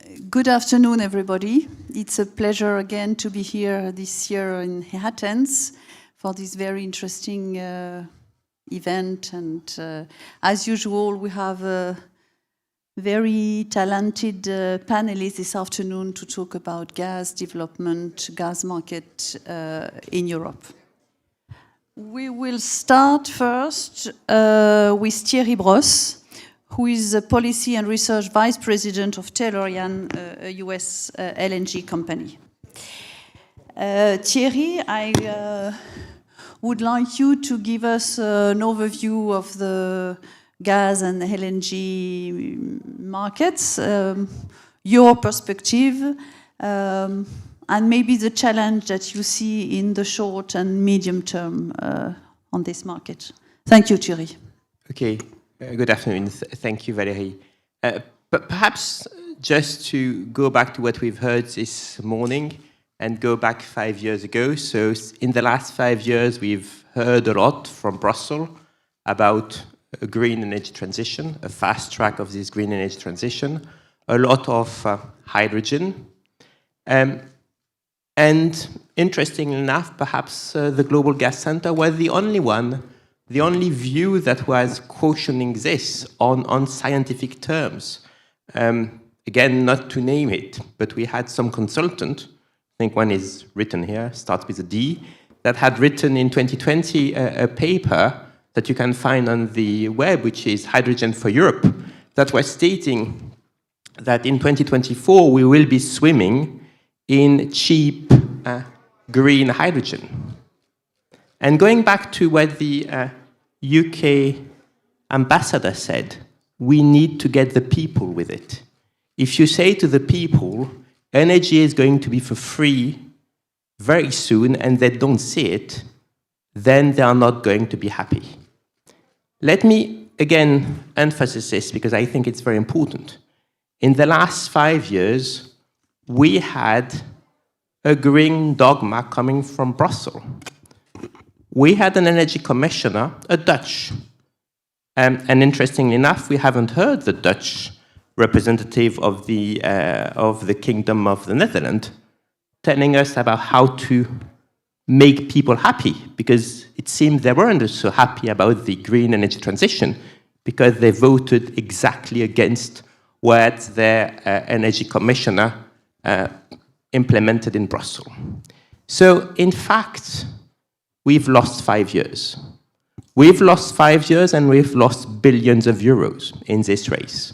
Good afternoon, everybody. It's a pleasure again to be here this year in Athens for this very interesting event. And as usual, we have a very talented panelists this afternoon to talk about gas development, gas market in Europe. We will start first with Thierry, who is the Policy and Research Vice President of Tellurian, a US LNG company. Thierry, I would like you to give us an overview of the gas and LNG markets, your perspective, and maybe the challenge that you see in the short and medium term on this market. Thank you, Thierry. Okay. Good afternoon. Thank you, Valérie. But perhaps just to go back to what we've heard this morning and go back 5 years ago. So in the last 5 years, we've heard a lot from Brussels about a green energy transition, a fast track of this green energy transition, a lot of hydrogen. And interestingly enough, perhaps the Global Gas Center was the only view that was cautioning this on scientific terms. Again, not to name it, but we had some consultant, I think one is written here, starts with a D, that had written in 2020 a paper that you can find on the web, which is Hydrogen for Europe, that was stating that in 2024 we will be swimming in cheap green hydrogen. And going back to what the UK ambassador said, we need to get the people with it. If you say to the people, energy is going to be for free very soon, and they don't see it, then they are not going to be happy. Let me again emphasize this because I think it's very important. In the last 5 years, we had a green dogma coming from Brussels. We had an energy commissioner, a Dutch, and interestingly enough, we haven't heard the Dutch representative of the Kingdom of the Netherlands telling us about how to make people happy, because it seemed they weren't so happy about the green energy transition because they voted exactly against what their energy commissioner implemented in Brussels. So, in fact, we've lost 5 years. We've lost 5 years and we've lost billions of euros in this race.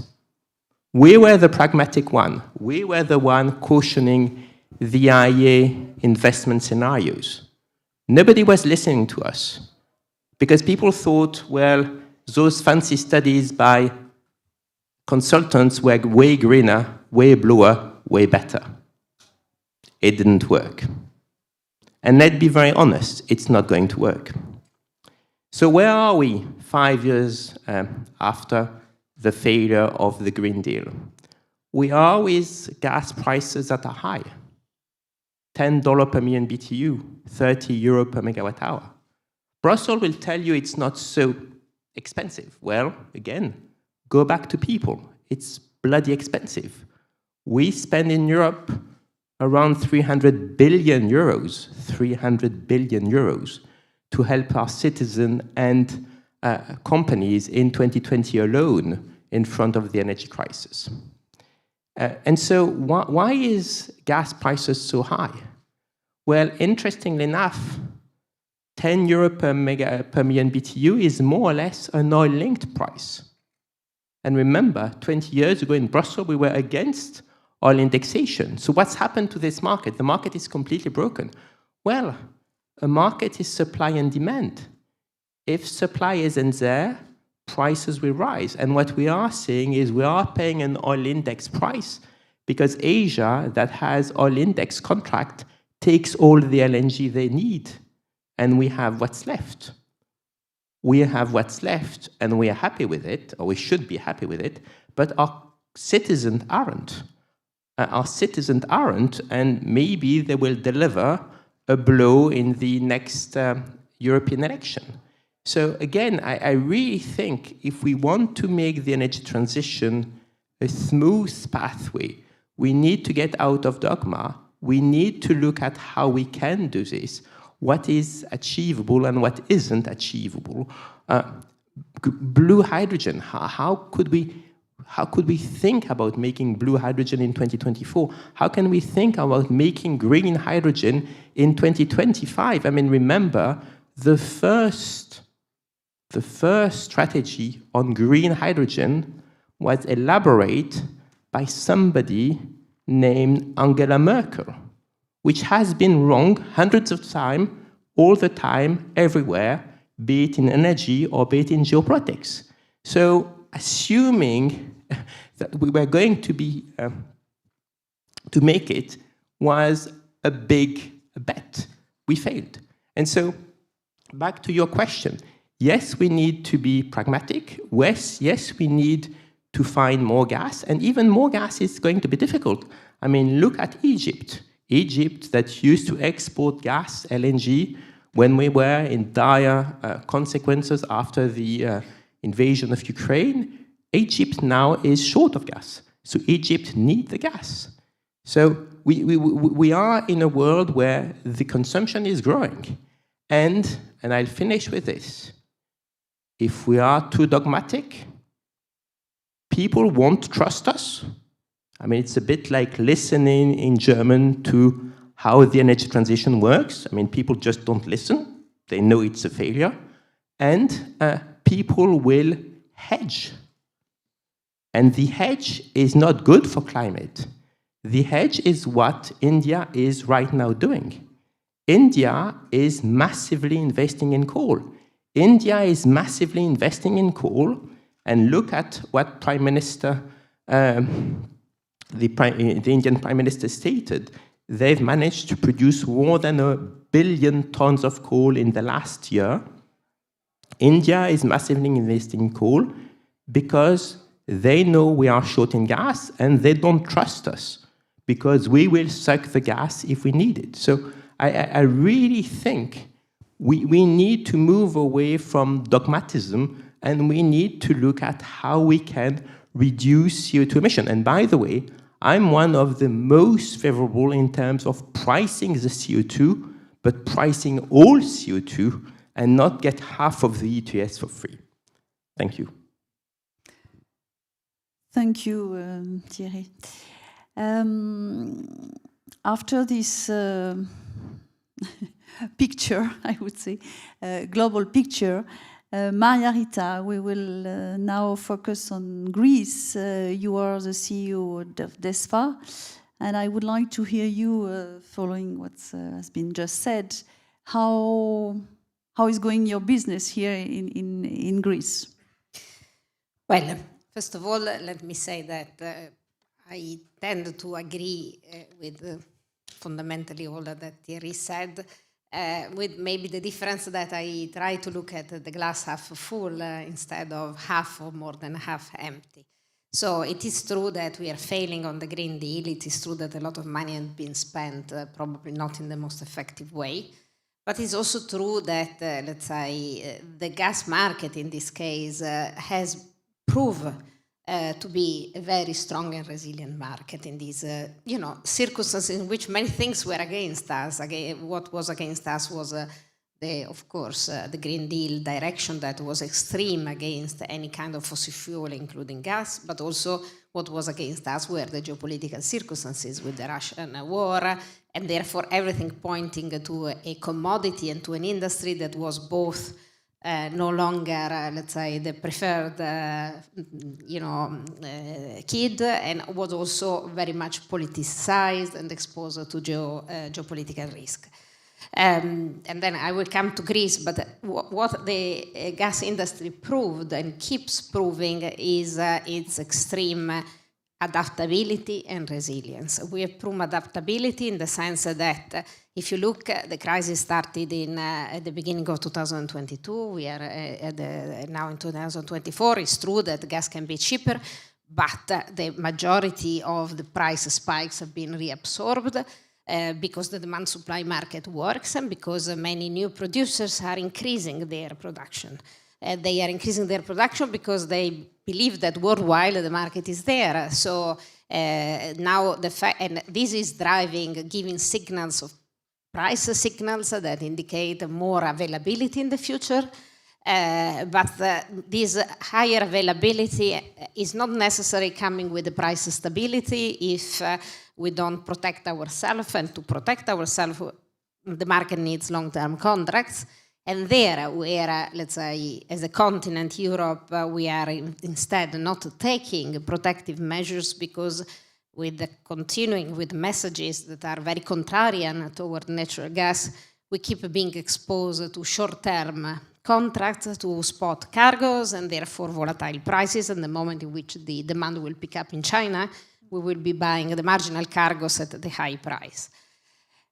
We were the pragmatic one. We were the one cautioning the IEA investment scenarios. Nobody was listening to us because people thought, well, those fancy studies by consultants were way greener, way bluer, way better. It didn't work. And let's be very honest, it's not going to work. So where are we 5 years after the failure of the Green Deal? We are with gas prices that are high. $10 per million BTU, 30 euro per megawatt hour. Brussels will tell you it's not so expensive. Well, again, go back to people. It's bloody expensive. We spend in Europe around 300 billion euros, to help our citizens and companies in 2020 alone in front of the energy crisis. And so why is gas prices so high? Well, interestingly enough, 10 euro per million BTU is more or less an oil-linked price. And remember, 20 years ago in Brussels, we were against oil indexation. So what's happened to this market? The market is completely broken. Well, a market is supply and demand. If supply isn't there, prices will rise. And what we are seeing is we are paying an oil index price because Asia, that has oil index contract, takes all the LNG they need. And we have what's left. We have what's left, and we are happy with it, or we should be happy with it, but our citizens aren't. And maybe they will deliver a blow in the next European election. So again, I really think if we want to make the energy transition a smooth pathway We need to get out of dogma. We need to look at how we can do this, what is achievable and what isn't achievable. Blue hydrogen, how could we think about making blue hydrogen in 2024? How can we think about making green hydrogen in 2025? I mean, remember, the first strategy on green hydrogen was elaborated by somebody named Angela Merkel, which has been wrong hundreds of times, all the time, everywhere, be it in energy or be it in geopolitics. So assuming that we were going to be to make it was a big bet. We failed. And so back to your question. Yes, we need to be pragmatic. Yes, we need to find more gas, and even more gas is going to be difficult. I mean, look at Egypt. Egypt that used to export gas, LNG, when we were in dire consequences after the invasion of Ukraine. Egypt now is short of gas. So Egypt needs the gas. So we are in a world where the consumption is growing. And I'll finish with this. If we are too dogmatic, people won't trust us. I mean, it's a bit like listening in German to how the energy transition works. I mean, people just don't listen. They know it's a failure. And people will hedge. And the hedge is not good for climate. The hedge is what India is right now doing. India is massively investing in coal. India is massively investing in coal, and look at what Prime Minister, the Indian Prime Minister stated. They've managed to produce more than 1 billion tons of coal in the last year. India is massively investing in coal because they know we are short in gas and they don't trust us because we will suck the gas if we need it. So I really think we need to move away from dogmatism, and we need to look at how we can reduce CO2 emission. And by the way, I'm one of the most favorable in terms of pricing the CO2, but pricing all CO2 and not get half of the ETS for free. Thank you. Thank you, Thierry. After this picture, I would say, global picture, Maria Rita, we will now focus on Greece. You are the CEO of DESFA, and I would like to hear you, following what has been just said, how is going your business here in Greece? Well, first of all, let me say that I tend to agree with fundamentally all that Thierry said, with maybe the difference that I try to look at the glass half full instead of half or more than half empty. So it is true that we are failing on the Green Deal. It is true that a lot of money has been spent, probably not in the most effective way. But it's also true that, let's say, the gas market in this case has proved to be a very strong and resilient market in these, circumstances in which many things were against us. What was against us was, of course, the Green Deal direction that was extreme against any kind of fossil fuel, including gas, but also what was against us were the geopolitical circumstances with the Russian war, and therefore everything pointing to a commodity and to an industry that was both no longer, let's say, the preferred, kid, and was also very much politicized and exposed to geopolitical risk. And then I will come to Greece, but what the gas industry proved and keeps proving is its extreme adaptability and resilience. We have proven adaptability in the sense that if you look, the crisis started at the beginning of 2022. We are now in 2024. It's true that gas can be cheaper, but the majority of the price spikes have been reabsorbed because the demand-supply market works and because many new producers are increasing their production. They are increasing their production because they believe that worldwide the market is there. So Now the fact, and this is driving, giving signals of price signals that indicate more availability in the future. But this higher availability is not necessarily coming with the price stability if we don't protect ourselves. And to protect ourselves, the market needs long-term contracts. And there, where, let's say, as a continent, Europe, we are instead not taking protective measures because with the continuing with messages that are very contrarian toward natural gas, we keep being exposed to short-term contracts, to spot cargoes, and therefore volatile prices. And the moment in which the demand will pick up in China, we will be buying the marginal cargoes at the high price.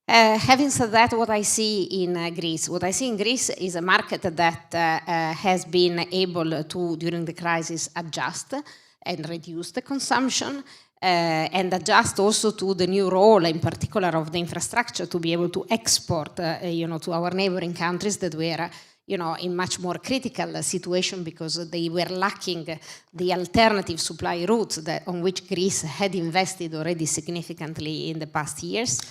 Having said that, what I see in Greece? What I see in Greece is a market that has been able to, during the crisis, adjust and reduce the consumption, and adjust also to the new role, in particular, of the infrastructure to be able to export, to our neighboring countries that were, in much more critical situation because they were lacking the alternative supply routes on which Greece had invested already significantly in the past years.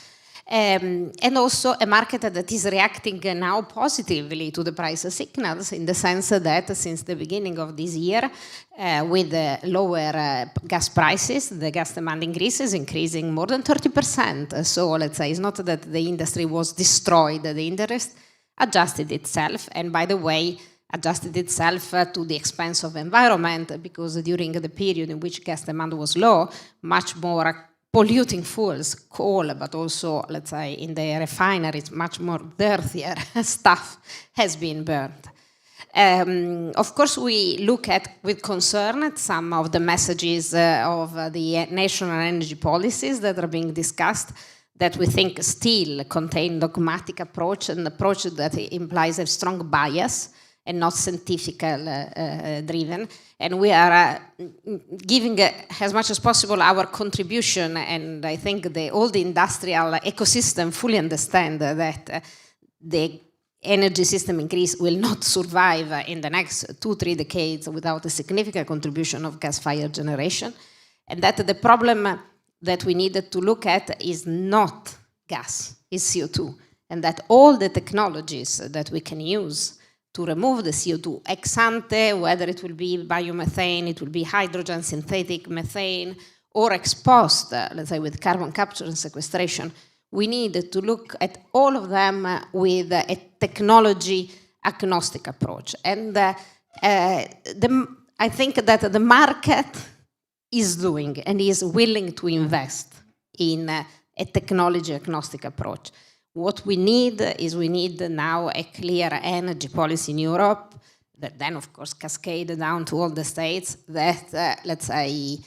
And also a market that is reacting now positively to the price signals in the sense that since the beginning of this year, with the lower gas prices, the gas demand in Greece is increasing more than 30%. So let's say it's not that the industry was destroyed, the interest adjusted itself, and by the way, adjusted itself to the expense of environment because during the period in which gas demand was low, much more polluting fuels, coal, but also, let's say, in the refineries, much more dirtier stuff has been burned. Of course, we look at with concern at some of the messages of the national energy policies that are being discussed that we think still contain dogmatic approach, an approach that implies a strong bias and not scientific driven. And we are giving as much as possible our contribution, and I think all the industrial ecosystem fully understand that the energy system in Greece will not survive in the next 2-3 decades without a significant contribution of gas-fired generation, and that the problem that we needed to look at is not gas, is CO2, and that all the technologies that we can use to remove the CO2 ex ante, whether it will be biomethane, it will be hydrogen, synthetic methane, or ex post, let's say with carbon capture and sequestration, we need to look at all of them with a technology agnostic approach. And I think that the market is doing and is willing to invest in a technology agnostic approach. What we need is now a clear energy policy in Europe that then, of course, cascade down to all the states that, let's say,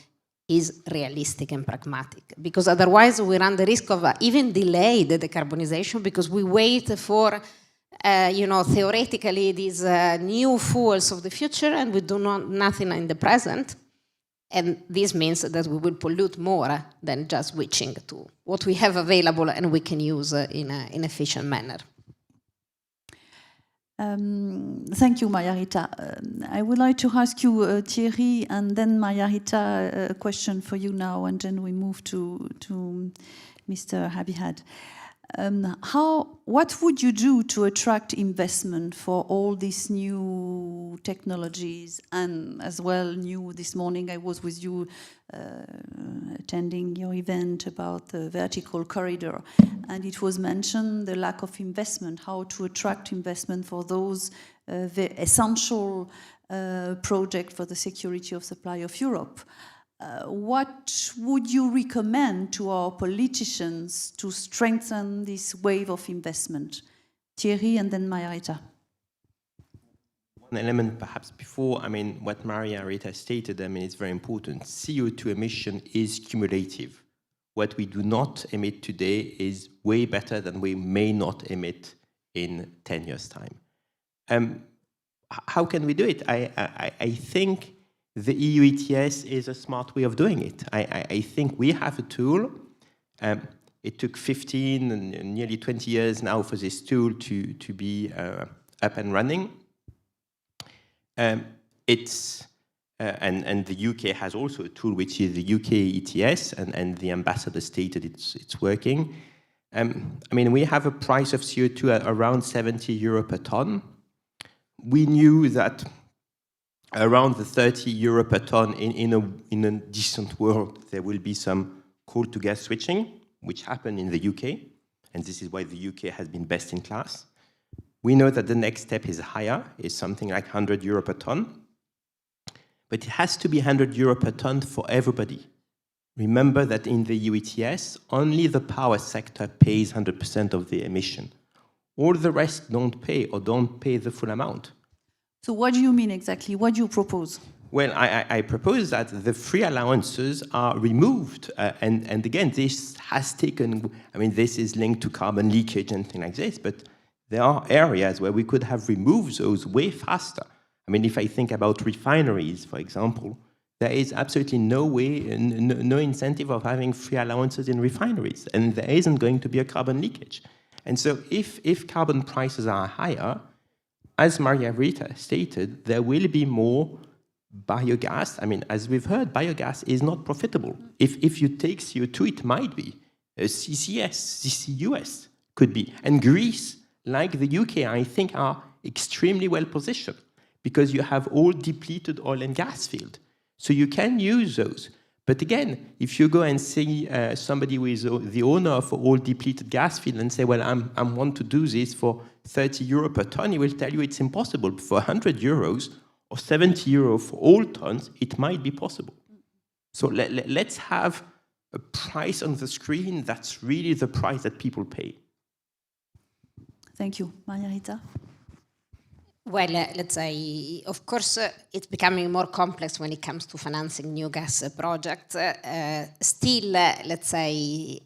is realistic and pragmatic. Because otherwise we run the risk of even delay the decarbonization because we wait for, theoretically these new fuels of the future and we do nothing in the present. And this means that we will pollute more than just switching to what we have available and we can use in an efficient manner. Thank you, Rita. I would like to ask you, Thierry, and then Rita, a question for you now, and then we move to Mr. Abi-Aad. What would you do to attract investment for all these new technologies and as well this morning I was with you attending your event about the vertical corridor and it was mentioned the lack of investment, how to attract investment for those essential projects for the security of supply of Europe. What would you recommend to our politicians to strengthen this wave of investment? Thierry and then Rita. One element perhaps before, what Rita stated, is very important. CO2 emission is cumulative. What we do not emit today is way better than we may not emit in 10 years' time. How can we do it? I think the EU ETS is a smart way of doing it. I think we have a tool. It took 15 and nearly 20 years now for this tool to be up and running. It's and the UK has also a tool which is the UK ETS, and the ambassador stated it's working. I mean, we have a price of CO2 at around 70 euro per ton. We knew that around the 30 euro per ton in a decent world, there will be some coal to gas switching, which happened in the UK, and this is why the UK has been best in class. We know that the next step is higher, is something like 100 euro per ton. But it has to be 100 euro per ton for everybody. Remember that in the EU ETS, only the power sector pays 100% of the emission. All the rest don't pay or don't pay the full amount. So what do you mean exactly? What do you propose? Well, I propose that the free allowances are removed. And again, this has taken, I mean, this is linked to carbon leakage and things like this, but there are areas where we could have removed those way faster. I mean, if I think about refineries, for example, there is absolutely no way, no incentive of having free allowances in refineries, and there isn't going to be a carbon leakage. And so if carbon prices are higher, as Rita stated, there will be more biogas. I mean, as we've heard, biogas is not profitable. If you take CO2, it might be. CCS, CCUS could be. And Greece, like the UK, I think are extremely well positioned, because you have all depleted oil and gas field. So you can use those. But again, if you go and see somebody who is the owner of all depleted gas field and say, well, I want to do this for 30 euro per ton, he will tell you it's impossible. For 100 euros or 70 euro for all tons, it might be possible. So let's have a price on the screen that's really the price that people pay. Thank you. Rita? Well, let's say, of course, it's becoming more complex when it comes to financing new gas projects. Still, let's say,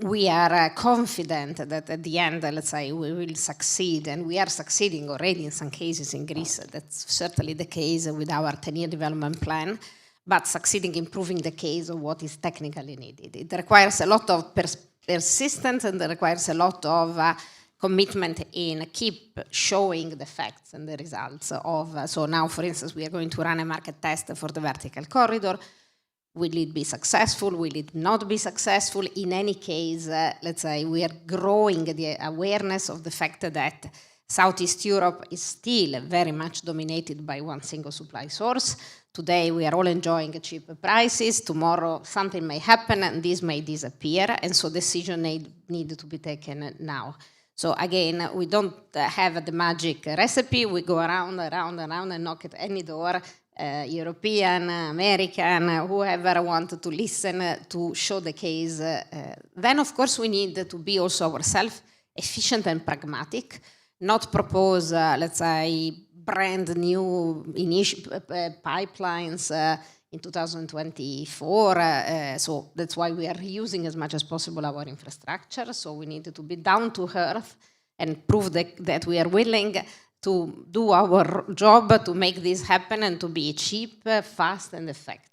we are confident that at the end, let's say, we will succeed, and we are succeeding already in some cases in Greece. That's certainly the case with our 10-year development plan, but succeeding in proving the case of what is technically needed. It requires a lot of persistence, and it requires a lot of commitment in keep showing the facts and the results of. So now, for instance, we are going to run a market test for the vertical corridor. Will it be successful? Will it not be successful? In any case, let's say we are growing the awareness of the fact that Southeast Europe is still very much dominated by one single supply source. Today, we are all enjoying cheap prices. Tomorrow, something may happen and this may disappear. And so decisions need to be taken now. So again, we don't have the magic recipe. We go around and knock at any door, European, American, whoever wanted to listen to show the case. Then, of course, we need to be also ourselves efficient and pragmatic, not propose, let's say, brand new pipelines in 2024. So that's why we are reusing as much as possible our infrastructure. So we need to be down to earth and prove that we are willing to do our job to make this happen and to be cheap, fast, and effective.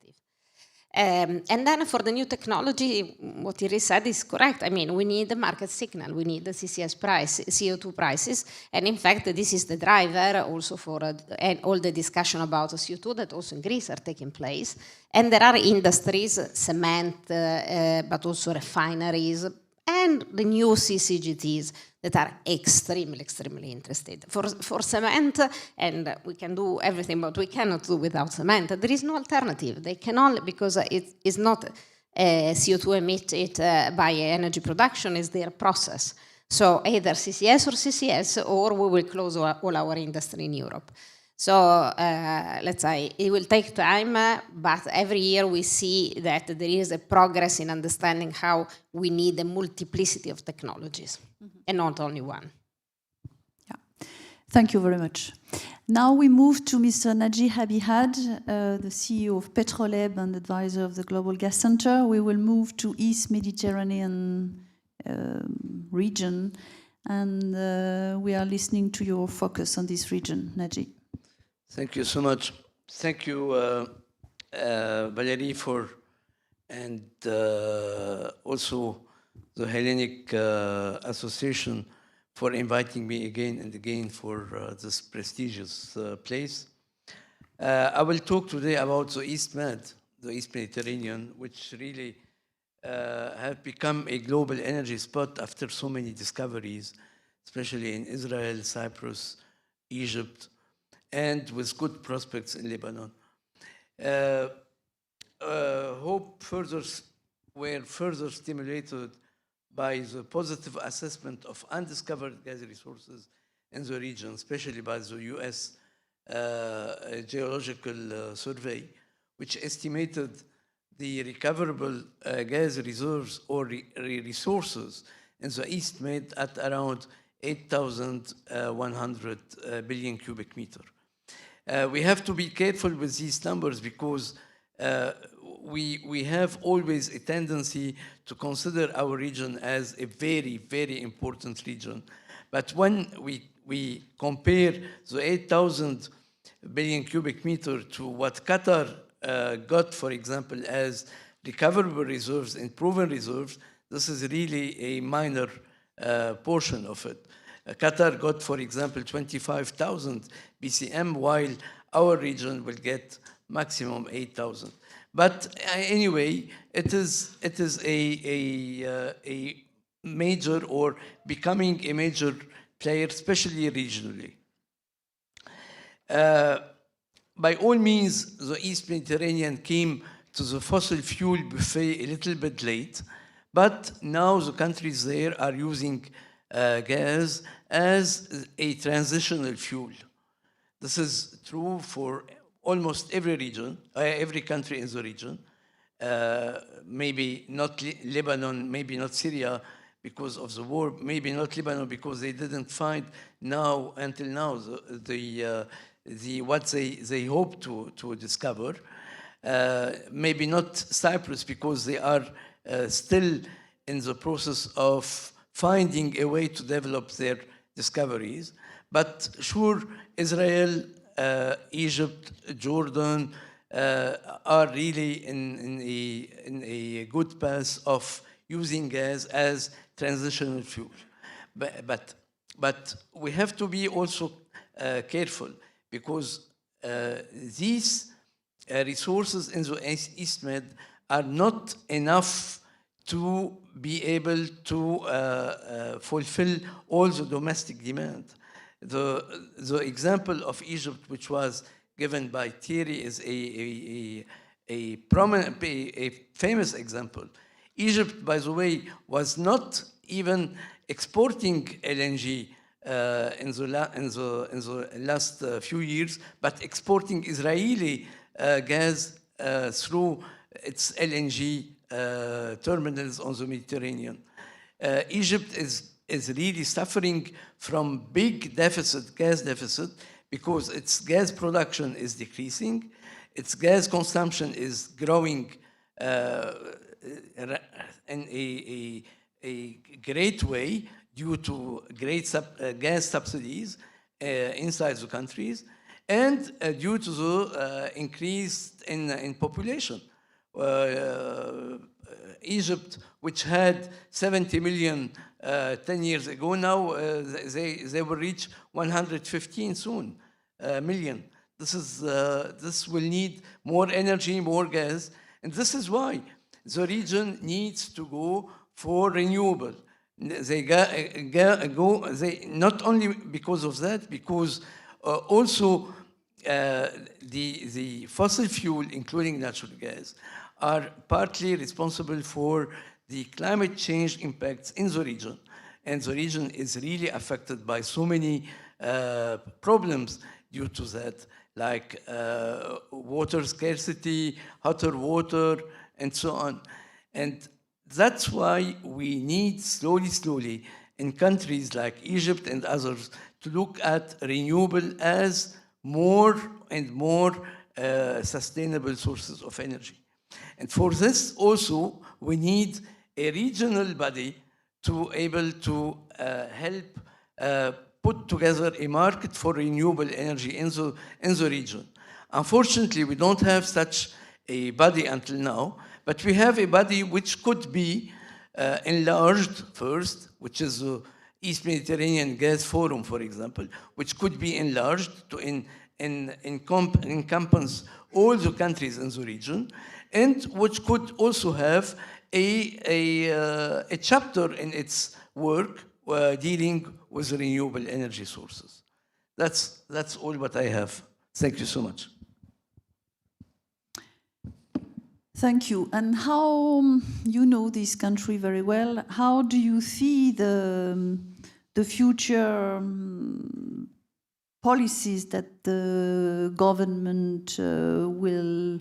And then for the new technology, what Thierry said is correct. I mean, we need a market signal. We need the CCS price, CO2 prices. And in fact, this is the driver also for all the discussion about CO2 that also in Greece are taking place. And there are industries, cement, but also refineries, and the new CCGTs that are extremely interested. For cement, and we can do everything, but we cannot do without cement. There is no alternative. They can only, because it is not CO2 emitted by energy production, is their process. So either CCS, or we will close all our industry in Europe. So let's say it will take time, but every year we see that there is a progress in understanding how we need a multiplicity of technologies, and not only one. Yeah, thank you very much. Now we move to Mr. Naji Abi-Aad, the CEO of Petroleb and advisor of the Global Gas Center. We will move to East Mediterranean region, and we are listening to your focus on this region, Naji. Thank you so much. Thank you, Valérie, and also the Hellenic Association for inviting me again and again for this prestigious place. I will talk today about the East Med, the East Mediterranean, which really have become a global energy spot after so many discoveries, especially in Israel, Cyprus, Egypt, and with good prospects in Lebanon. Hope were further stimulated by the positive assessment of undiscovered gas resources in the region, especially by the US Geological Survey, which estimated the recoverable gas reserves or resources in the East Med at around 8,100 billion cubic meter. We have to be careful with these numbers because we have always a tendency to consider our region as a very, very important region. But when we compare the 8,000 billion cubic meter to what Qatar got, for example, as recoverable reserves and proven reserves, this is really a minor portion of it. Qatar got, for example, 25,000 BCM, while our region will get maximum 8,000. But anyway, it is a major or becoming a major player, especially regionally. By all means, the East Mediterranean came to the fossil fuel buffet a little bit late, but now the countries there are using gas as a transitional fuel. This is true for almost every region, every country in the region. Maybe not Lebanon, maybe not Syria because of the war, maybe not Lebanon because they didn't find now, until now, what they hope to discover. Maybe not Cyprus because they are still in the process of finding a way to develop their discoveries. But sure, Israel, Egypt, Jordan are really in a good path of using gas as transitional fuel. But we have to be also careful because these resources in the East Med are not enough to be able to fulfill all the domestic demand. The example of Egypt, which was given by Thierry, is a famous example. Egypt, by the way, was not even exporting LNG in the last few years, but exporting Israeli gas through its LNG terminals on the Mediterranean. Egypt is really suffering from big gas deficit, because its gas production is decreasing, its gas consumption is growing in a great way due to great gas subsidies inside the countries, and due to the increase in population. Egypt, which had 70 million 10 years ago, now they will reach 115 soon million. This will need more energy, more gas, and this is why the region needs to go for renewable. They not only because of that, because also the fossil fuel, including natural gas, are partly responsible for the climate change impacts in the region. And the region is really affected by so many problems due to that, like water scarcity, hotter water, and so on. And that's why we need slowly in countries like Egypt and others to look at renewable as more and more sustainable sources of energy. And for this also, we need a regional body to able to help put together a market for renewable energy in the region. Unfortunately, we don't have such a body until now, but we have a body which could be enlarged first, which is the East Mediterranean Gas Forum, for example, which could be enlarged to encompass all the countries in the region, and which could also have a chapter in its work dealing with renewable energy sources. That's all what I have. Thank you so much. Thank you. And how, you know this country very well, how do you see the future policies that the government will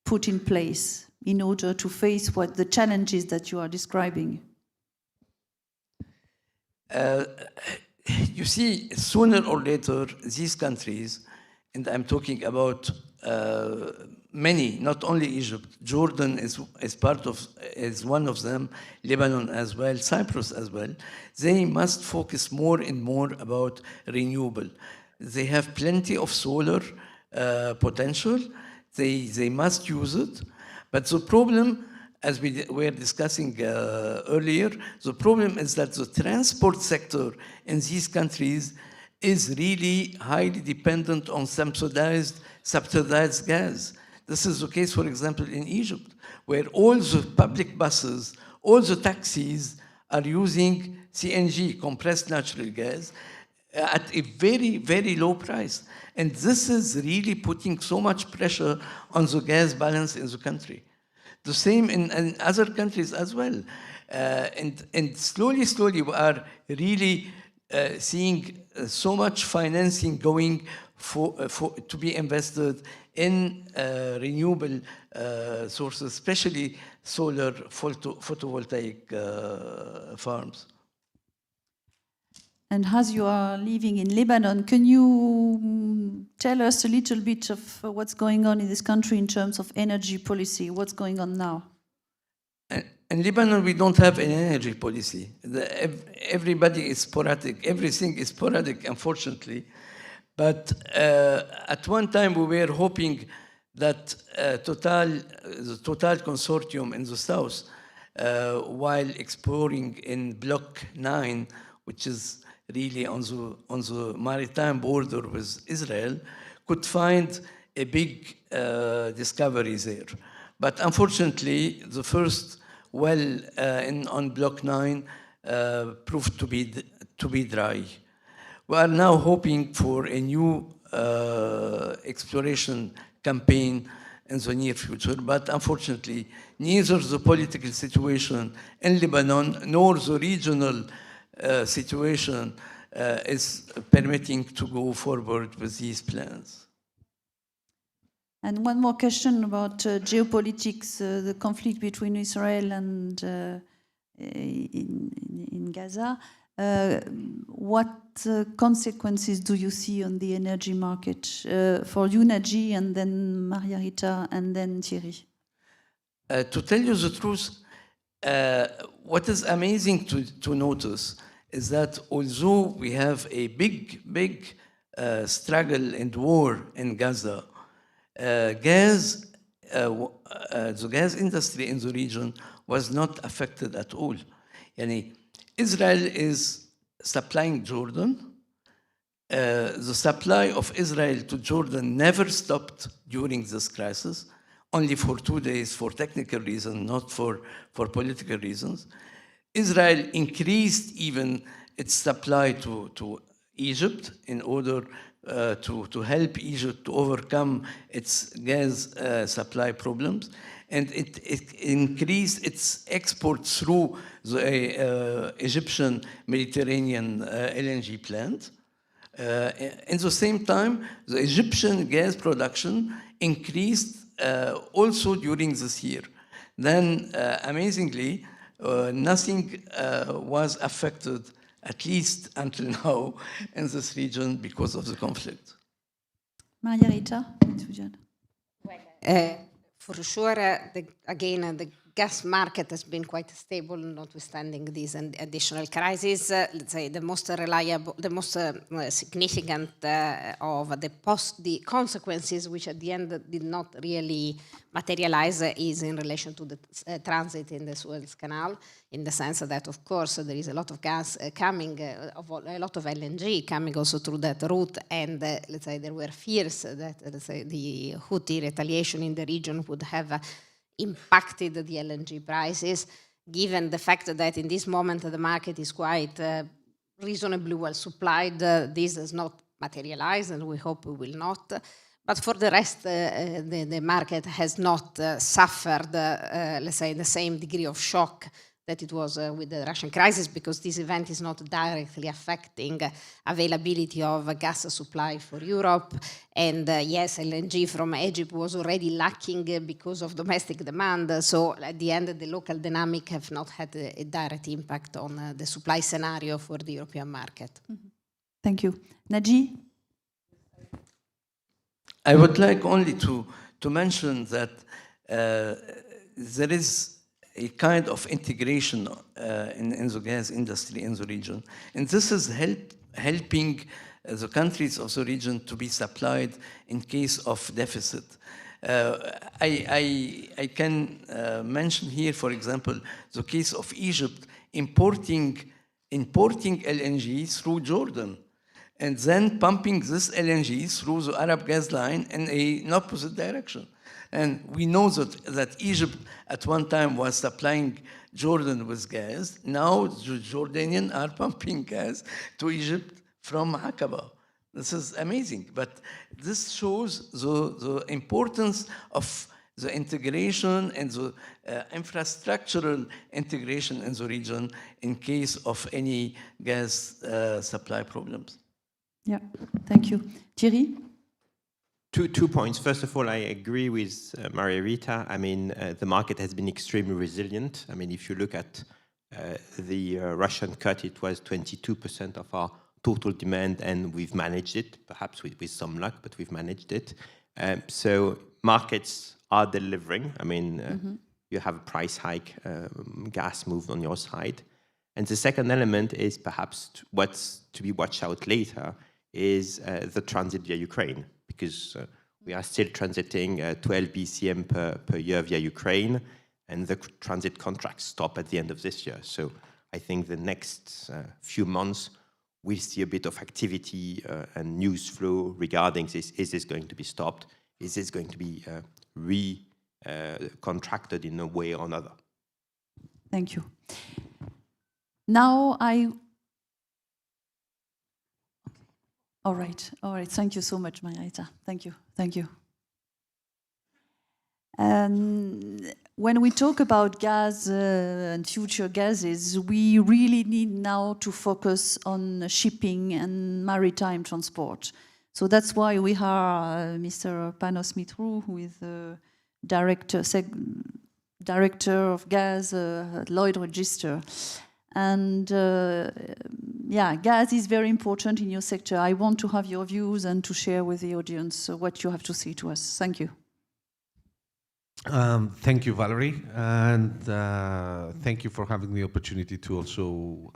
put in place in order to face what the challenges that you are describing? You see, sooner or later, these countries, and I'm talking about many, not only Egypt, Jordan is one of them, Lebanon as well, Cyprus as well, they must focus more and more about renewable. They have plenty of solar potential, they must use it, but the problem, as we were discussing earlier, the problem is that the transport sector in these countries is really highly dependent on subsidized gas. This is the case, for example, in Egypt, where all the public buses, all the taxis are using CNG, compressed natural gas, at a very, very low price. And this is really putting so much pressure on the gas balance in the country. The same in other countries as well. And slowly, we are really seeing so much financing going to be invested in renewable sources, especially solar photovoltaic farms. And as you are living in Lebanon, can you tell us a little bit of what's going on in this country in terms of energy policy? What's going on now? In Lebanon, we don't have an energy policy. Everybody is sporadic. Everything is sporadic, unfortunately. But at one time, we were hoping that the Total Consortium in the south, while exploring in Block 9, which is really on the maritime border with Israel, could find a big discovery there. But unfortunately, the first well on Block 9 proved to be dry. We are now hoping for a new exploration campaign in the near future, but unfortunately, neither the political situation in Lebanon nor the regional situation is permitting to go forward with these plans. And one more question about geopolitics, the conflict between Israel and in Gaza. What consequences do you see on the energy market for you, Naji, and then Rita, and then Thierry? To tell you the truth, what is amazing to notice is that although we have a big struggle and war in Gaza, the gas industry in the region was not affected at all. Israel is supplying Jordan. The supply of Israel to Jordan never stopped during this crisis, only for 2 days for technical reasons, not for political reasons. Israel increased even its supply to Egypt in order to help Egypt to overcome its gas supply problems. And it increased its exports through the Egyptian Mediterranean LNG plant. In the same time, the Egyptian gas production increased also during this year. Then, amazingly, nothing was affected, at least until now, in this region because of the conflict. Rita? For sure, the gas market has been quite stable, notwithstanding these additional crises. Let's say the most reliable, the most significant of the consequences, which at the end did not really materialize, is in relation to the transit in the Suez Canal, in the sense that, of course, there is a lot of gas coming, a lot of LNG coming also through that route, and let's say there were fears that, let's say, the Houthi retaliation in the region would have impacted the LNG prices, given the fact that in this moment the market is quite reasonably well supplied. This does not materialize, and we hope it will not. But for the rest, the market has not suffered, let's say, the same degree of shock that it was with the Russian crisis, because this event is not directly affecting availability of gas supply for Europe. And yes, LNG from Egypt was already lacking because of domestic demand. So at the end, the local dynamic have not had a direct impact on the supply scenario for the European market. Mm-hmm. Thank you. Naji? I would like only to mention that there is a kind of integration in the gas industry in the region. And this is helping the countries of the region to be supplied in case of deficit. I can mention here, for example, the case of Egypt importing LNG through Jordan, and then pumping this LNG through the Arab gas line in an opposite direction. And we know that Egypt at one time was supplying Jordan with gas. Now the Jordanians are pumping gas to Egypt from Aqaba. This is amazing. But this shows the importance of the integration and the infrastructural integration in the region in case of any gas supply problems. Yeah, thank you. Thierry? Two points. First of all, I agree with Maria Rita. I mean, the market has been extremely resilient. I mean, if you look at the Russian cut, it was 22% of our total demand, and we've managed it, perhaps with some luck, but we've managed it. So markets are delivering. I mean, you have a price hike, gas move on your side. And the second element is perhaps what's to be watched out later is the transit via Ukraine, because we are still transiting 12 BCM per year via Ukraine, and the transit contracts stop at the end of this year. So I think the next few months, we'll see a bit of activity and news flow regarding this. Is this going to be stopped? Is this going to be contracted in a way or another? Thank you. Now All right. Thank you so much, Marita. Thank you. When we talk about gas and future gases, we really need now to focus on shipping and maritime transport. So that's why we have Mr. Panos Mitrou, who is the director of gas at Lloyd Register. And gas is very important in your sector. I want to have your views and to share with the audience what you have to say to us. Thank you. Thank you, Valérie, and thank you for having the opportunity to also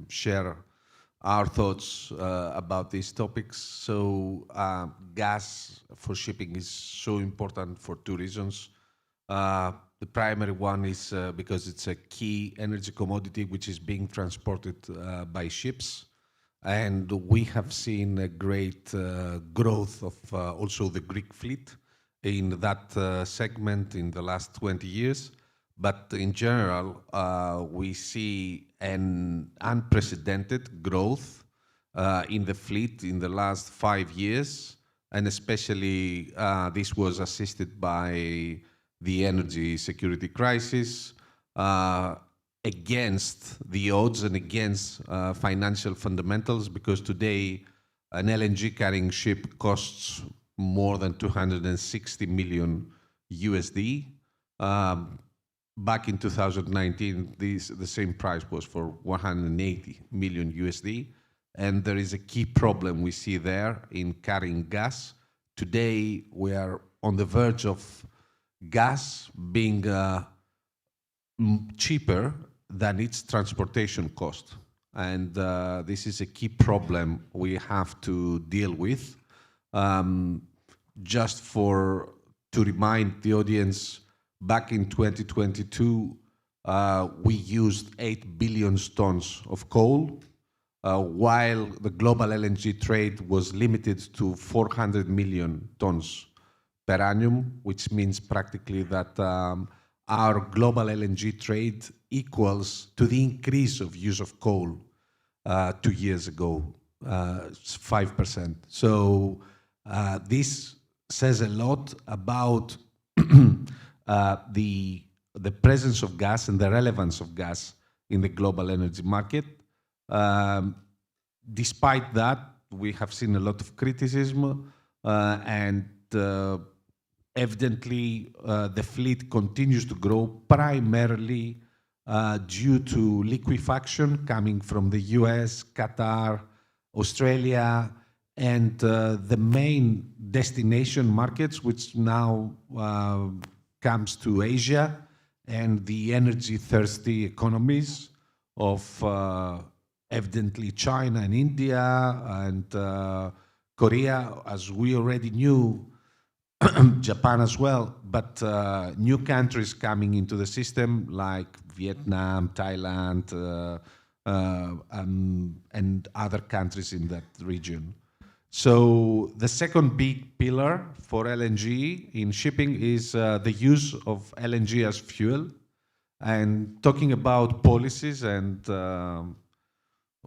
share our thoughts about these topics. So gas for shipping is so important for two reasons. The primary one is because it's a key energy commodity which is being transported by ships. And we have seen a great growth of also the Greek fleet in that segment in the last 20 years. But in general, we see an unprecedented growth in the fleet in the last 5 years. And especially this was assisted by the energy security crisis, against the odds and against financial fundamentals, because today an LNG carrying ship costs more than 260 million USD. Back in 2019, the same price was for 180 million USD. And there is a key problem we see there in carrying gas. Today, we are on the verge of gas being cheaper than its transportation cost. And this is a key problem we have to deal with. Just to remind the audience, back in 2022, we used 8 billion tons of coal, while the global LNG trade was limited to 400 million tons per annum, which means practically that our global LNG trade equals to the increase of use of coal 2 years ago, 5%. So this says a lot about the presence of gas and the relevance of gas in the global energy market. Despite that, we have seen a lot of criticism, and evidently the fleet continues to grow primarily due to liquefaction coming from the US, Qatar, Australia, and the main destination markets, which now comes to Asia and the energy-thirsty economies of evidently China and India and Korea, as we already knew, Japan as well, but new countries coming into the system like Vietnam, Thailand, and other countries in that region. So the second big pillar for LNG in shipping is the use of LNG as fuel. And talking about policies and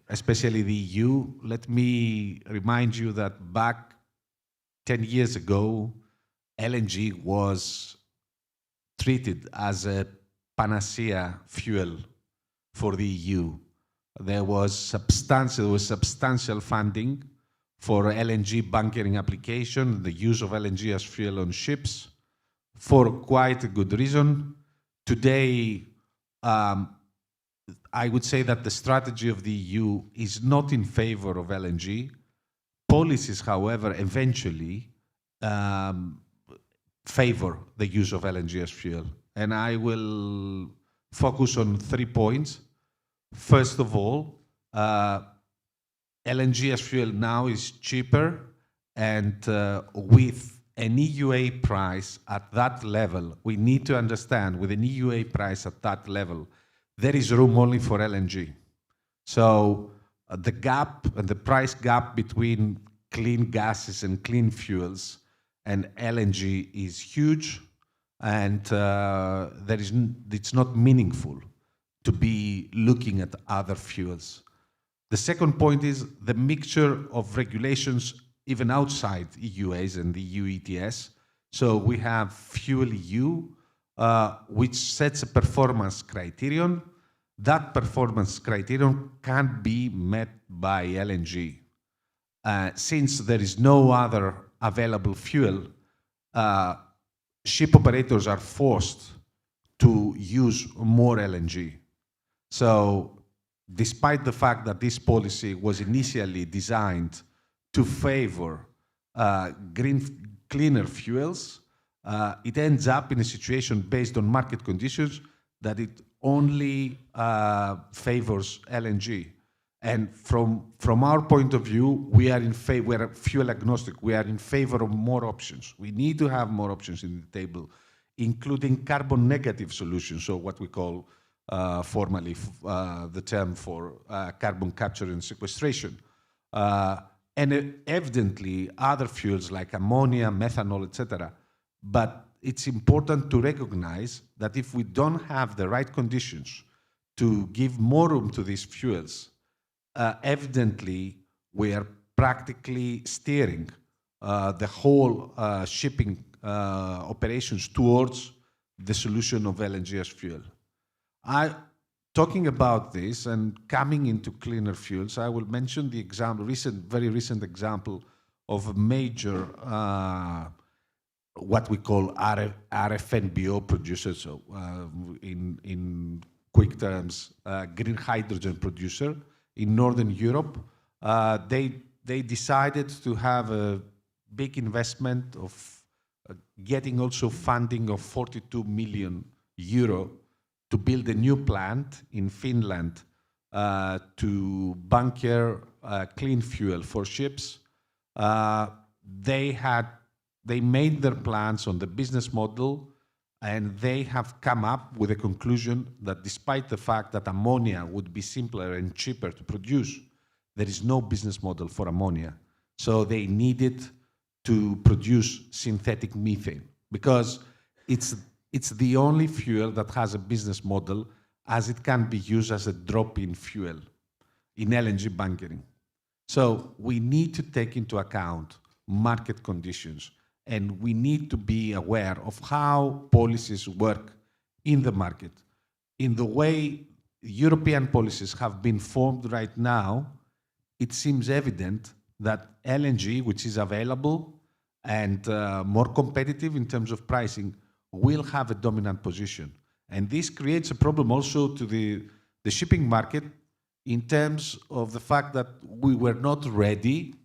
especially the EU, let me remind you that back 10 years ago, LNG was treated as a panacea fuel for the EU. There was substantial funding for LNG bunkering application, the use of LNG as fuel on ships, for quite a good reason. Today, I would say that the strategy of the EU is not in favor of LNG. Policies, however, eventually favor the use of LNG as fuel. And I will focus on 3 points. First of all, LNG as fuel now is cheaper, and with an EUA price at that level, we need to understand, with an EUA price at that level, there is room only for LNG. So the gap, the price gap between clean gases and clean fuels and LNG is huge, and it's not meaningful to be looking at other fuels. The second point is the mixture of regulations even outside EUAs and the EU ETS. So we have Fuel EU, which sets a performance criterion. That performance criterion can't be met by LNG. Since there is no other available fuel, ship operators are forced to use more LNG. So despite the fact that this policy was initially designed to favor cleaner fuels, it ends up in a situation based on market conditions that it only favors LNG. And from our point of view, we are fuel agnostic. We are in favor of more options. We need to have more options in the table, including carbon negative solutions, so what we call formally the term for carbon capture and sequestration. And evidently other fuels like ammonia, methanol, etc. But it's important to recognize that if we don't have the right conditions to give more room to these fuels, evidently we are practically steering the whole shipping operations towards the solution of LNG as fuel. Talking about this and coming into cleaner fuels, I will mention the very recent example of a major, what we call RFNBO producer, so in quick terms, green hydrogen producer in Northern Europe. They decided to have a big investment of getting also funding of 42 million euro to build a new plant in Finland to bunker clean fuel for ships. They made their plans on the business model, and they have come up with a conclusion that despite the fact that ammonia would be simpler and cheaper to produce, there is no business model for ammonia. So they needed to produce synthetic methane because it's the only fuel that has a business model, as it can be used as a drop-in fuel in LNG bunkering. So we need to take into account market conditions, and we need to be aware of how policies work in the market. In the way European policies have been formed right now, it seems evident that LNG, which is available and more competitive in terms of pricing, will have a dominant position. And this creates a problem also to the shipping market in terms of the fact that we were not ready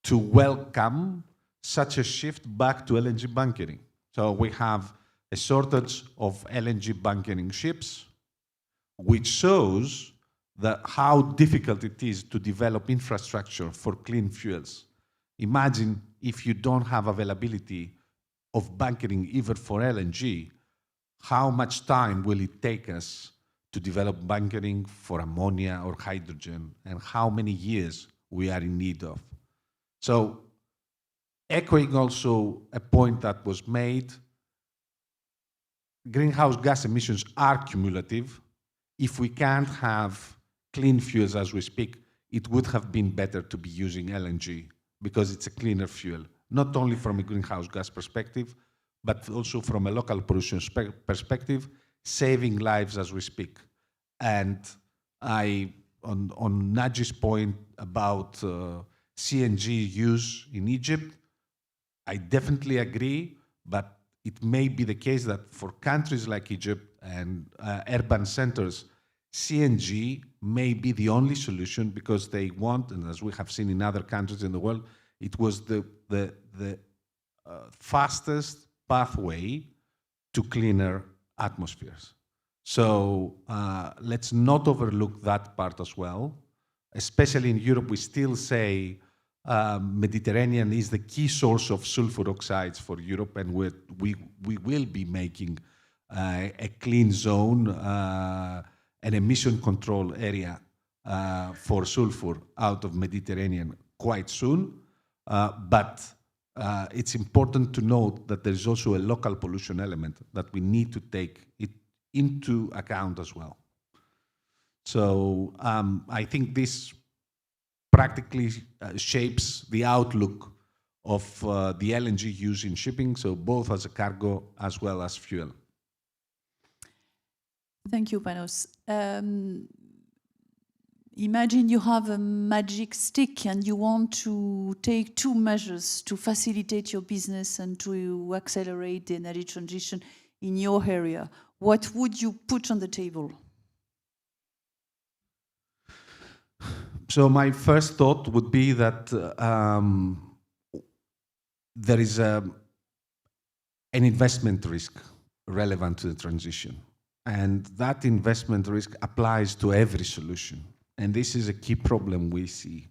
to welcome such a shift back to LNG bunkering. So we have a shortage of LNG bunkering ships, which shows that how difficult it is to develop infrastructure for clean fuels. Imagine if you don't have availability of bunkering even for LNG, how much time will it take us to develop bunkering for ammonia or hydrogen, and how many years we are in need of. So, echoing also a point that was made, greenhouse gas emissions are cumulative. If we can't have clean fuels as we speak, it would have been better to be using LNG because it's a cleaner fuel, not only from a greenhouse gas perspective, but also from a local pollution perspective, saving lives as we speak. And on Naji's point about CNG use in Egypt, I definitely agree, but it may be the case that for countries like Egypt and urban centers, CNG may be the only solution because they want, and as we have seen in other countries in the world, it was the fastest pathway to cleaner atmospheres. So let's not overlook that part as well. Especially in Europe, we still say Mediterranean is the key source of sulfur oxides for Europe, and we will be making a clean zone, an emission control area for sulfur out of Mediterranean quite soon. But it's important to note that there is also a local pollution element that we need to take it into account as well. So I think this practically shapes the outlook of the LNG use in shipping, so both as a cargo as well as fuel. Thank you, Panos. Imagine you have a magic stick and you want to take two measures to facilitate your business and to accelerate the energy transition in your area. What would you put on the table? So my first thought would be that there is an investment risk relevant to the transition. And that investment risk applies to every solution. And this is a key problem we see.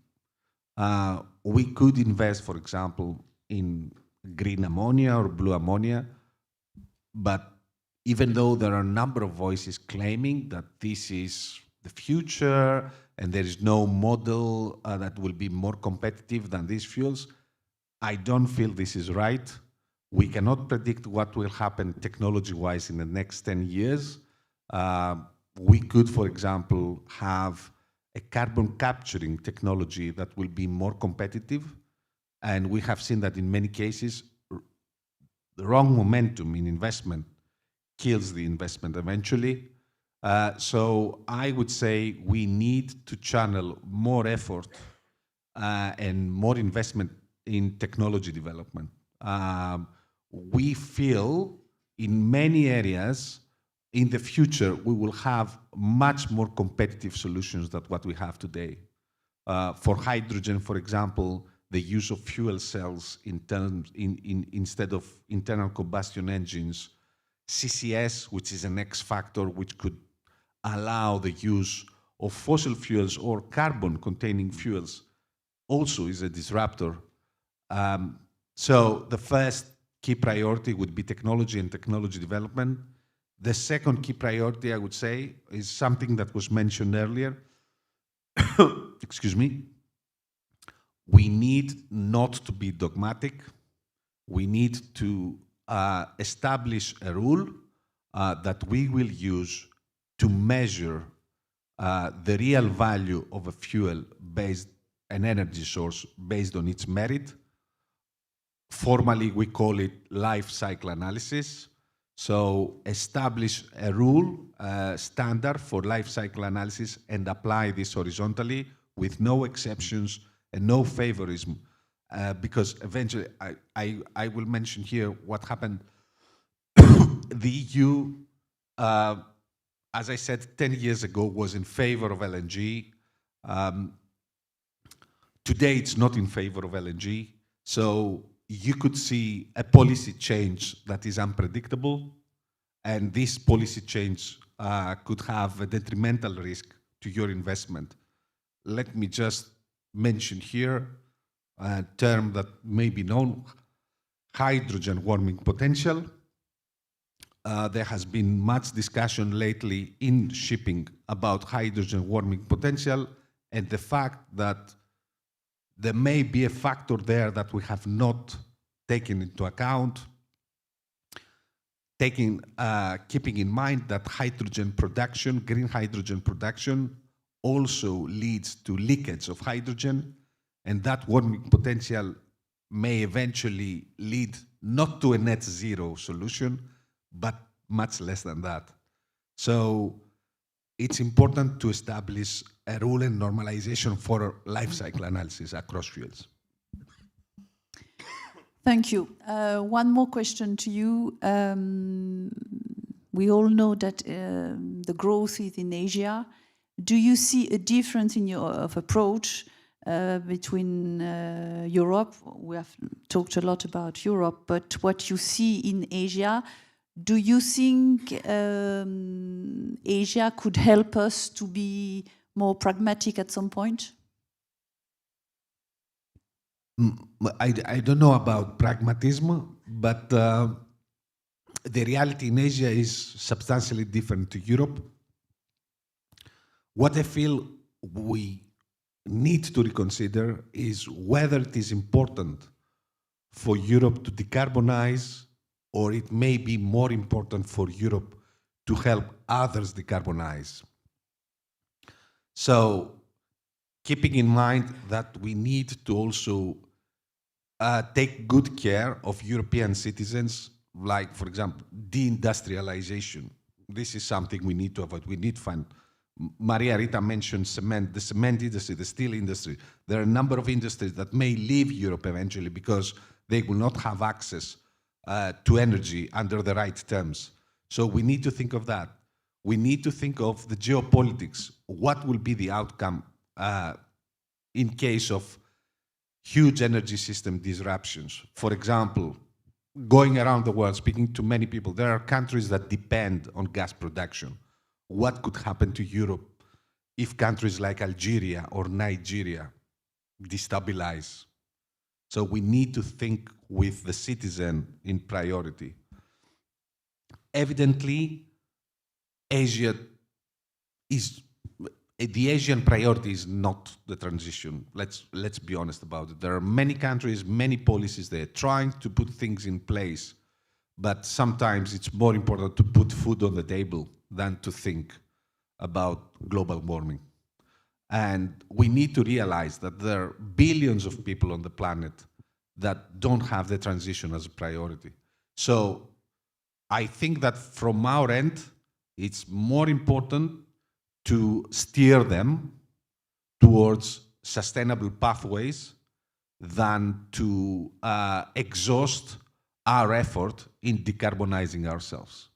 We could invest, for example, in green ammonia or blue ammonia, but even though there are a number of voices claiming that this is the future and there is no model that will be more competitive than these fuels, I don't feel this is right. We cannot predict what will happen technology-wise in the next 10 years. We could, for example, have a carbon capturing technology that will be more competitive. And we have seen that in many cases, the wrong momentum in investment kills the investment eventually. So I would say we need to channel more effort and more investment in technology development. We feel in many areas in the future we will have much more competitive solutions than what we have today. For hydrogen, for example, the use of fuel cells instead of internal combustion engines CCS, which is an X factor which could allow the use of fossil fuels or carbon-containing fuels, also is a disruptor. So the first key priority would be technology and technology development. The second key priority, I would say, is something that was mentioned earlier. Excuse me. We need not to be dogmatic. We need to establish a rule that we will use to measure the real value of a fuel-based, an energy source based on its merit. Formally, we call it life cycle analysis. So establish a rule, standard for life cycle analysis and apply this horizontally with no exceptions and no favorism. Because eventually, I will mention here what happened. The EU, as I said, 10 years ago was in favor of LNG. Today, it's not in favor of LNG. So you could see a policy change that is unpredictable, and this policy change could have a detrimental risk to your investment. Let me just mention here a term that may be known, hydrogen warming potential. There has been much discussion lately in shipping about hydrogen warming potential and the fact that there may be a factor there that we have not taken into account, keeping in mind that hydrogen production, green hydrogen production, also leads to leakage of hydrogen, and that warming potential may eventually lead not to a net zero solution, but much less than that. So it's important to establish a rule and normalization for life cycle analysis across fuels. Thank you. One more question to you. We all know that the growth is in Asia. Do you see a difference in your approach between Europe? We have talked a lot about Europe, but what you see in Asia, do you think Asia could help us to be more pragmatic at some point? I don't know about pragmatism, but the reality in Asia is substantially different to Europe. What I feel we need to reconsider is whether it is important for Europe to decarbonize, or it may be more important for Europe to help others decarbonize. So, keeping in mind that we need to also take good care of European citizens, like, for example, deindustrialization. This is something we need to avoid. We need to find. Rita mentioned cement, the cement industry, the steel industry. There are a number of industries that may leave Europe eventually because they will not have access to energy under the right terms. So we need to think of that. We need to think of the geopolitics. What will be the outcome in case of huge energy system disruptions? For example, going around the world, speaking to many people, there are countries that depend on gas production. What could happen to Europe if countries like Algeria or Nigeria destabilize? So we need to think with the citizen in priority. Evidently, Asia is, the Asian priority is not the transition. Let's be honest about it. There are many countries, many policies there trying to put things in place, but sometimes it's more important to put food on the table than to think about global warming. And we need to realize that there are billions of people on the planet that don't have the transition as a priority. So I think that from our end, it's more important to steer them towards sustainable pathways than to exhaust our effort in decarbonizing ourselves.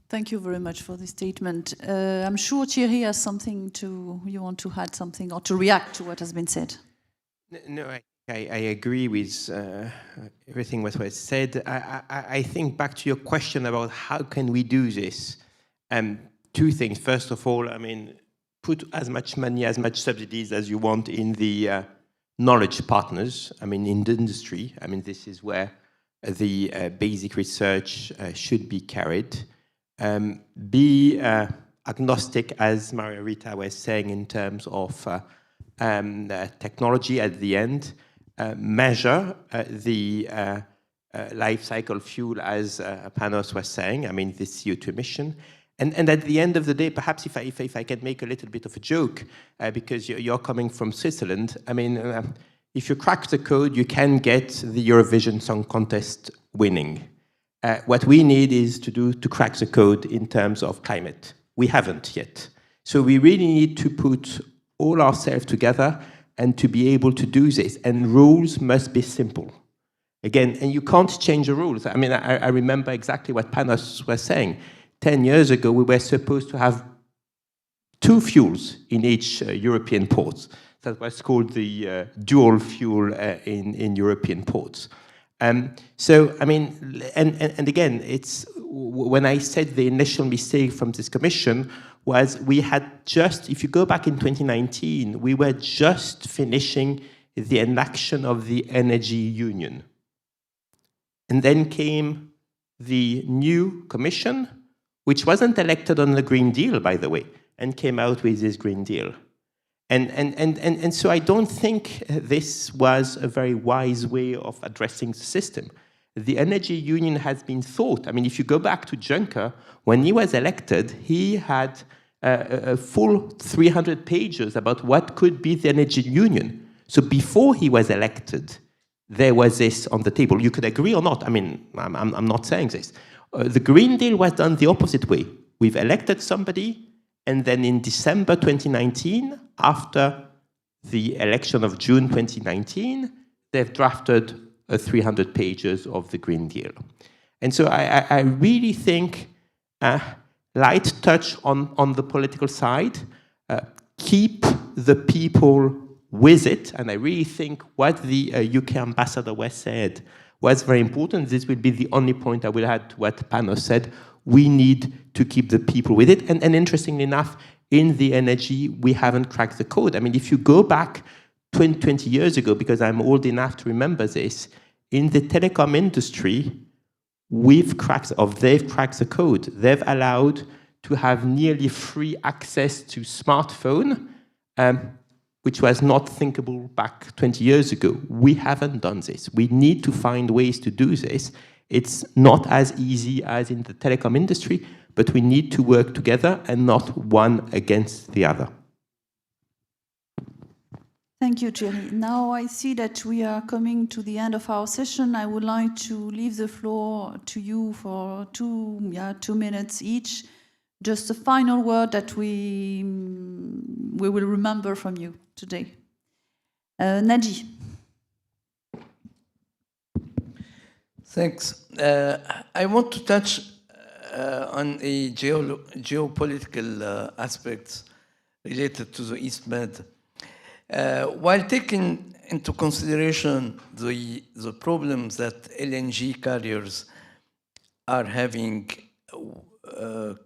Thank you very much for this statement. I'm sure Thierry has something you want to add something or to react to what has been said. No, I agree with everything what was said. I think back to your question about how can we do this. Two things. First of all, I mean, put as much money, as much subsidies as you want in the knowledge partners. I mean, in the industry. I mean, this is where the basic research should be carried. Be agnostic, as Maria Rita was saying, in terms of technology at the end. Measure the life cycle fuel, as Panos was saying. I mean, this CO2 emission. And at the end of the day, perhaps if I can make a little bit of a joke, because you're coming from Switzerland, I mean, if you crack the code, you can get the Eurovision Song Contest winning. What we need is to crack the code in terms of climate. We haven't yet. So we really need to put all ourselves together and to be able to do this. And rules must be simple. Again, and you can't change the rules. I mean, I remember exactly what Panos was saying. 10 years ago, we were supposed to have 2 fuels in each European port. That was called the dual fuel in European ports. So, I mean, and again, it's when I said the initial mistake from this commission was we had just, if you go back in 2019, we were just finishing the enaction of the energy union. And then came the new commission, which wasn't elected on the Green Deal, by the way, and came out with this Green Deal. And so I don't think this was a very wise way of addressing the system. The energy union has been thought. I mean, if you go back to Juncker, when he was elected, he had a full 300 pages about what could be the energy union. So before he was elected, there was this on the table. You could agree or not. I mean, I'm not saying this. The Green Deal was done the opposite way. We've elected somebody, and then in December 2019, after the election of June 2019, they've drafted 300 pages of the Green Deal. And so I really think light touch on the political side, keep the people with it, and I really think what the UK ambassador was said was very important. This will be the only point I will add to what Panos said. We need to keep the people with it. And interestingly enough, in the energy, we haven't cracked the code. I mean, if you go back 20 years ago, because I'm old enough to remember this, in the telecom industry, they've cracked the code. They've allowed to have nearly free access to smartphone, which was not thinkable back 20 years ago. We haven't done this. We need to find ways to do this. It's not as easy as in the telecom industry, but we need to work together and not one against the other. Thank you, Thierry. Now I see that we are coming to the end of our session. I would like to leave the floor to you for 2 minutes each. Just a final word that we will remember from you today. Naji. Thanks. I want to touch on a geopolitical aspects related to the East Med. While taking into consideration the problems that LNG carriers are having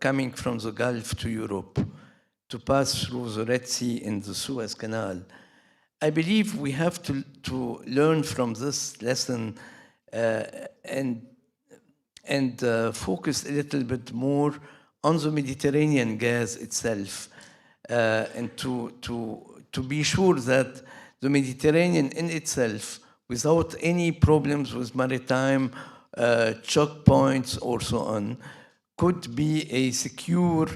coming from the Gulf to Europe to pass through the Red Sea and the Suez Canal, I believe we have to learn from this lesson and focus a little bit more on the Mediterranean gas itself, and to be sure that the Mediterranean in itself, without any problems with maritime choke points or so on, could be a secure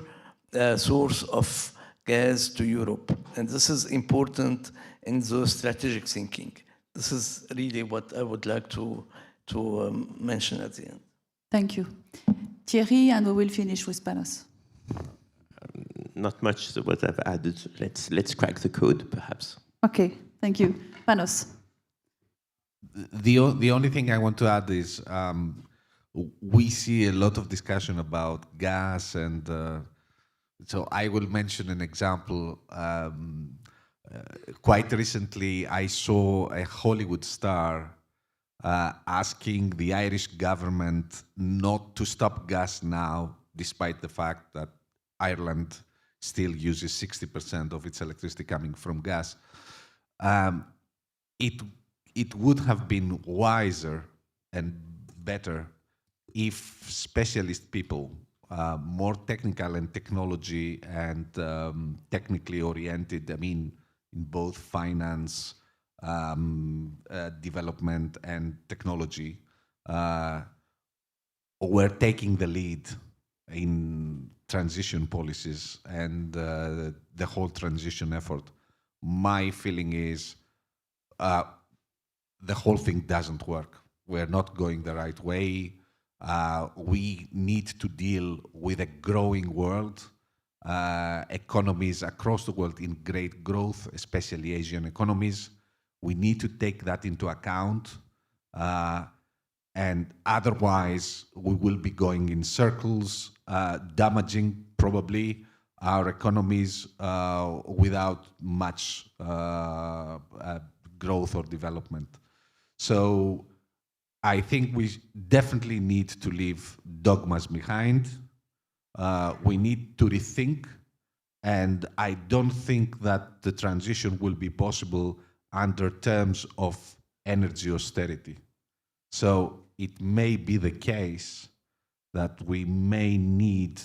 source of gas to Europe. And this is important in the strategic thinking. This is really what I would like to mention at the end. Thank you. Thierry, and we will finish with Panos. Not much to what I've added. Let's crack the code, perhaps. Okay, thank you. Panos. The only thing I want to add is we see a lot of discussion about gas, and so I will mention an example. quite recently, I saw a Hollywood star asking the Irish government not to stop gas now, despite the fact that Ireland still uses 60% of its electricity coming from gas. It would have been wiser and better if specialist people, more technical and technology and technically oriented, I mean, in both finance, development and technology, were taking the lead in transition policies and the whole transition effort. My feeling is the whole thing doesn't work. We're not going the right way. We need to deal with a growing world, economies across the world in great growth, especially Asian economies. We need to take that into account, and otherwise we will be going in circles, damaging probably our economies without much growth or development. So I think we definitely need to leave dogmas behind. We need to rethink, and I don't think that the transition will be possible under terms of energy austerity. So it may be the case that we may need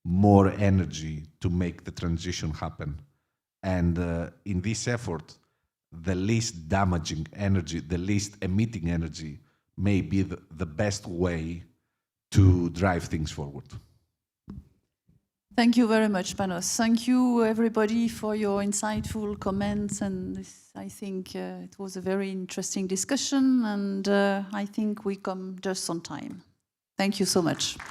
more energy to make the transition happen. And in this effort, the least damaging energy, the least emitting energy may be the best way to drive things forward. Thank you very much, Panos. Thank you, everybody, for your insightful comments. And this, I think it was a very interesting discussion, and I think we come just on time. Thank you so much.